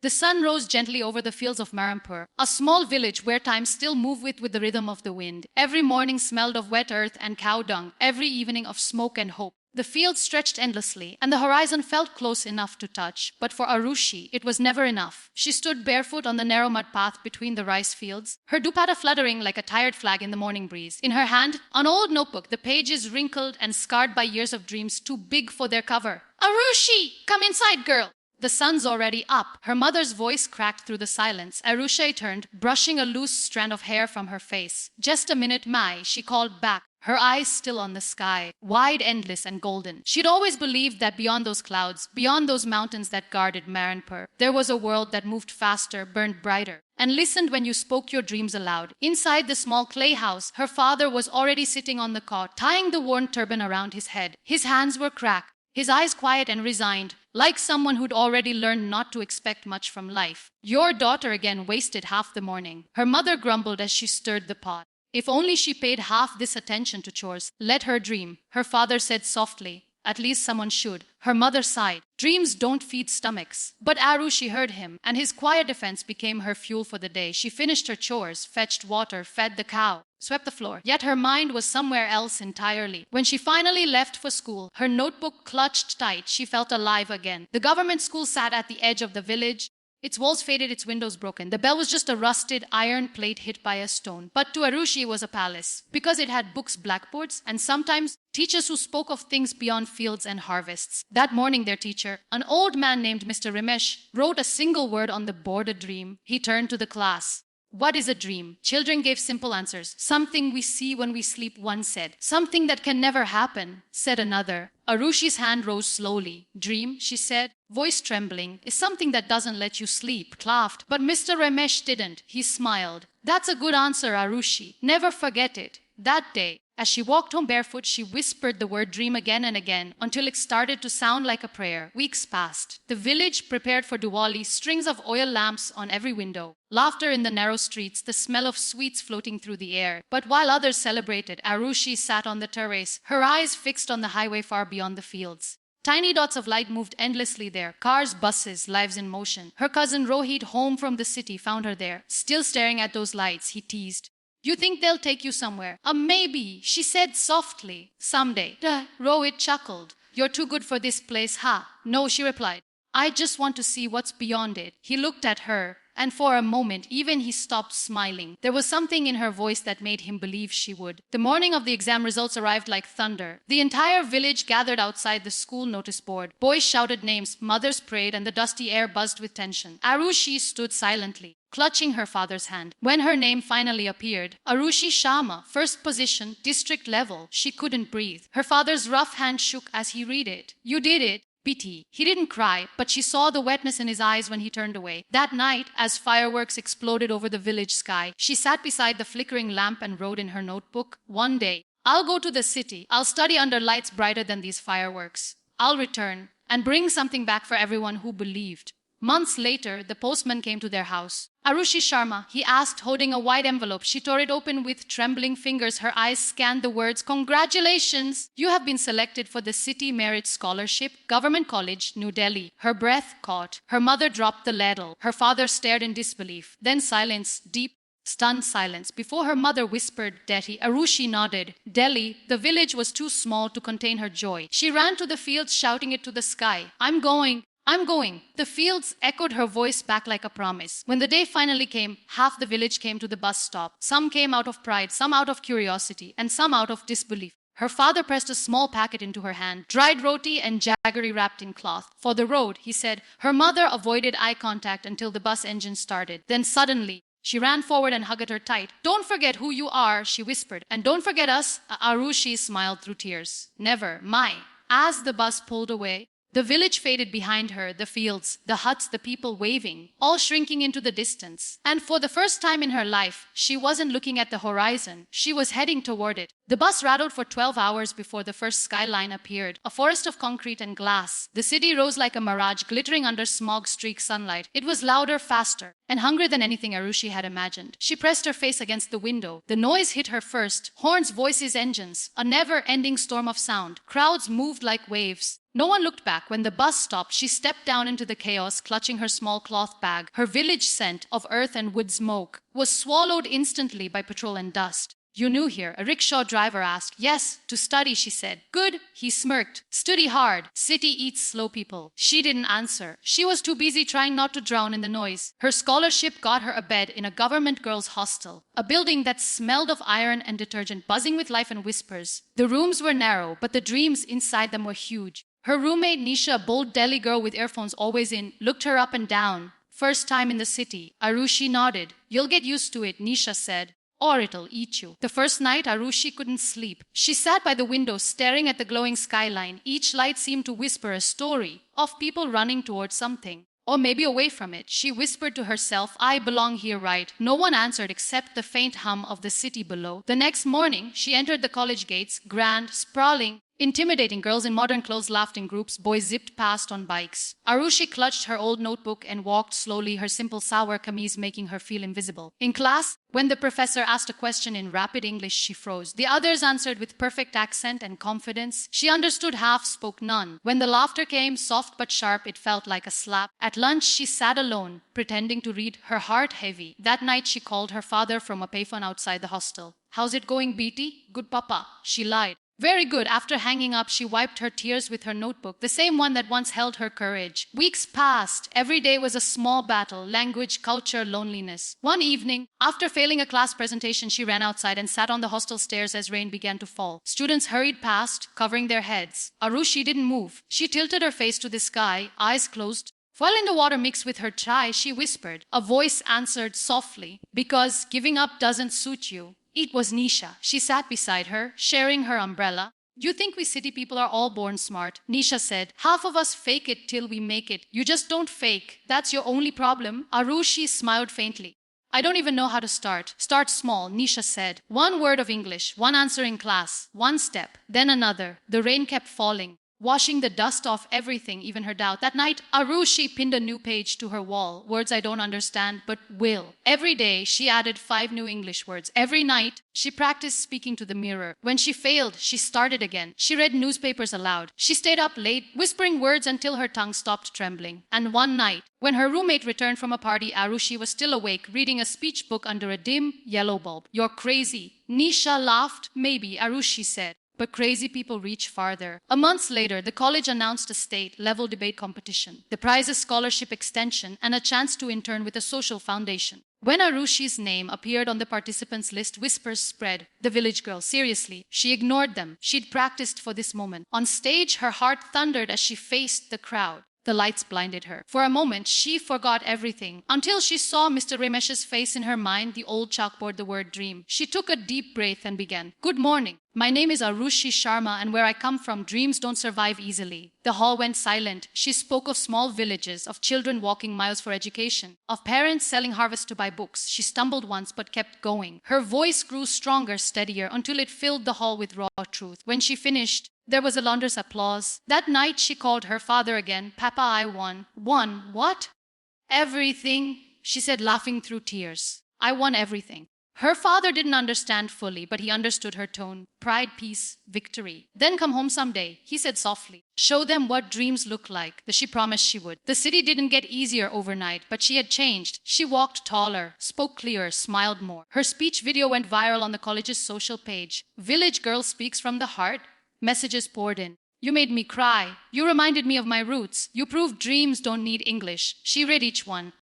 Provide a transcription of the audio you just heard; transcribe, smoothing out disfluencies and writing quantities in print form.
The sun rose gently over the fields of Marampur, a small village where time still moved with the rhythm of the wind. Every morning smelled of wet earth and cow dung, every evening of smoke and hope. The fields stretched endlessly, and the horizon felt close enough to touch. But for Arushi, it was never enough. She stood barefoot on the narrow mud path between the rice fields, her dupatta fluttering like a tired flag in the morning breeze. In her hand, an old notebook, the pages wrinkled and scarred by years of dreams too big for their cover. "Arushi! Come inside, girl!" The sun's already up. Her mother's voice cracked through the silence. Arushi turned, brushing a loose strand of hair from her face. "Just a minute, Mai," she called back, her eyes still on the sky, wide, endless, and golden. She'd always believed that beyond those clouds, beyond those mountains that guarded Maranpur, there was a world that moved faster, burned brighter, and listened when you spoke your dreams aloud. Inside the small clay house, her father was already sitting on the cot, tying the worn turban around his head. His hands were cracked, his eyes quiet and resigned, like someone who'd already learned not to expect much from life. "Your daughter again wasted half the morning," her mother grumbled as she stirred the pot. "If only she paid half this attention to chores. Let her dream," her father said softly. "At least someone should." Her mother sighed. "Dreams don't feed stomachs." But Arushi heard him, and his quiet defense became her fuel for the day. She finished her chores, fetched water, fed the cow, swept the floor. Yet her mind was somewhere else entirely. When she finally left for school, her notebook clutched tight, she felt alive again. The government school sat at the edge of the village. Its walls faded, its windows broken. The bell was just a rusted iron plate hit by a stone. But to Arushi it was a palace, because it had books, blackboards, and sometimes teachers who spoke of things beyond fields and harvests. That morning their teacher, an old man named Mr. Ramesh, wrote a single word on the board: a dream. He turned to the class. "What is a dream?" Children gave simple answers. "Something we see when we sleep," one said. "Something that can never happen," said another. Arushi's hand rose slowly. "Dream," she said, voice trembling, "is something that doesn't let you sleep." Laughed. But Mr. Ramesh didn't. He smiled. "That's a good answer, Arushi. Never forget it." That day, as she walked home barefoot, she whispered the word dream again and again until it started to sound like a prayer. Weeks passed. The village prepared for Diwali, strings of oil lamps on every window, laughter in the narrow streets, the smell of sweets floating through the air. But while others celebrated, Arushi sat on the terrace, her eyes fixed on the highway far beyond the fields. Tiny dots of light moved endlessly there. Cars, buses, lives in motion. Her cousin Rohit, home from the city, found her there. Still staring at those lights, he teased. "You think they'll take you somewhere?" Maybe," she said softly. "Someday." Rohit chuckled. "You're too good for this place, huh?" "No," she replied. "I just want to see what's beyond it." He looked at her, and for a moment even he stopped smiling. There was something in her voice that made him believe she would. The morning of the exam results arrived like thunder. The entire village gathered outside the school notice board. Boys shouted names, mothers prayed, and the dusty air buzzed with tension. Arushi stood silently, clutching her father's hand. When her name finally appeared, Arushi Sharma, first position, district level, she couldn't breathe. Her father's rough hand shook as he read it. "You did it." Pity. He didn't cry, but she saw the wetness in his eyes when he turned away. That night, as fireworks exploded over the village sky, she sat beside the flickering lamp and wrote in her notebook, "One day, I'll go to the city. I'll study under lights brighter than these fireworks. I'll return and bring something back for everyone who believed." Months later, the postman came to their house. "Arushi Sharma," he asked, holding a white envelope. She tore it open with trembling fingers. Her eyes scanned the words. "Congratulations! You have been selected for the City Merit Scholarship, Government College, New Delhi." Her breath caught. Her mother dropped the ladle. Her father stared in disbelief. Then silence, deep, stunned silence. Before her mother whispered, "Delhi." Arushi nodded. Delhi, the village was too small to contain her joy. She ran to the fields, shouting it to the sky. "I'm going. I'm going." The fields echoed her voice back like a promise. When the day finally came, half the village came to the bus stop. Some came out of pride, some out of curiosity, and some out of disbelief. Her father pressed a small packet into her hand, dried roti and jaggery wrapped in cloth. "For the road," he said. Her mother avoided eye contact until the bus engine started. Then suddenly, she ran forward and hugged her tight. "Don't forget who you are," she whispered. "And don't forget us." Arushi smiled through tears. "Never, Mai." As the bus pulled away, the village faded behind her, the fields, the huts, the people waving, all shrinking into the distance. And for the first time in her life, she wasn't looking at the horizon. She was heading toward it. The bus rattled for 12 hours before the first skyline appeared, a forest of concrete and glass. The city rose like a mirage, glittering under smog-streaked sunlight. It was louder, faster, and hungrier than anything Arushi had imagined. She pressed her face against the window. The noise hit her first. Horns, voices, engines. A never-ending storm of sound. Crowds moved like waves. No one looked back. When the bus stopped, she stepped down into the chaos, clutching her small cloth bag. Her village scent of earth and wood smoke was swallowed instantly by petrol and dust. You new here? A rickshaw driver asked. Yes, to study, she said. Good, he smirked. Study hard. City eats slow people. She didn't answer. She was too busy trying not to drown in the noise. Her scholarship got her a bed in a government girls' hostel, a building that smelled of iron and detergent, buzzing with life and whispers. The rooms were narrow, but the dreams inside them were huge. Her roommate Nisha, a bold Delhi girl with earphones always in, looked her up and down. First time in the city. Arushi nodded. You'll get used to it, Nisha said. Or it'll eat you. The first night, Arushi couldn't sleep. She sat by the window, staring at the glowing skyline. Each light seemed to whisper a story of people running towards something. Or maybe away from it. She whispered to herself, I belong here, right? No one answered except the faint hum of the city below. The next morning, she entered the college gates, grand, sprawling, intimidating. Girls in modern clothes laughed in groups. Boys zipped past on bikes. Arushi clutched her old notebook and walked slowly, her simple sour kameez making her feel invisible. In class, when the professor asked a question in rapid English, she froze. The others answered with perfect accent and confidence. She understood half, spoke none. When the laughter came, soft but sharp, it felt like a slap. At lunch, she sat alone, pretending to read, her heart heavy. That night, she called her father from a payphone outside the hostel. How's it going, BT? Good, Papa. She lied. Very good. After hanging up, she wiped her tears with her notebook, the same one that once held her courage. Weeks passed. Every day was a small battle: language, culture, loneliness. One evening, after failing a class presentation, she ran outside and sat on the hostel stairs as rain began to fall. Students hurried past, covering their heads. Arushi didn't move. She tilted her face to the sky, eyes closed. While in the water mixed with her chai, she whispered. A voice answered softly, because giving up doesn't suit you. It was Nisha. She sat beside her, sharing her umbrella. You think we city people are all born smart, Nisha said. Half of us fake it till we make it. You just don't fake. That's your only problem. Arushi smiled faintly. I don't even know how to start. Start small, Nisha said. One word of English, one answer in class, one step, then another. The rain kept falling, washing the dust off everything, even her doubt. That night, Arushi pinned a new page to her wall. Words I don't understand, but will. Every day, she added 5 new English words. Every night, she practiced speaking to the mirror. When she failed, she started again. She read newspapers aloud. She stayed up late, whispering words until her tongue stopped trembling. And one night, when her roommate returned from a party, Arushi was still awake, reading a speech book under a dim, yellow bulb. You're crazy. Nisha laughed. Maybe, Arushi said. But crazy people reach farther. A month later, the college announced a state-level debate competition. The prize is scholarship extension and a chance to intern with a social foundation. When Arushi's name appeared on the participants list, whispers spread. The village girl, seriously. She ignored them. She'd practiced for this moment. On stage, her heart thundered as she faced the crowd. The lights blinded her. For a moment, she forgot everything, until she saw Mr. Ramesh's face in her mind, the old chalkboard, the word dream. She took a deep breath and began. Good morning. My name is Arushi Sharma, and where I come from, dreams don't survive easily. The hall went silent. She spoke of small villages, of children walking miles for education, of parents selling harvest to buy books. She stumbled once but kept going. Her voice grew stronger, steadier, until it filled the hall with raw truth. When she finished, there was a launder's applause. That night she called her father again. Papa, I won. Won? What? Everything, she said, laughing through tears. I won everything. Her father didn't understand fully, but he understood her tone. Pride, peace, victory. Then come home someday, he said softly. Show them what dreams look like. She promised she would. The city didn't get easier overnight, but she had changed. She walked taller, spoke clearer, smiled more. Her speech video went viral on the college's social page. Village girl speaks from the heart. Messages poured in. You made me cry. You reminded me of my roots. You proved dreams don't need English. She read each one.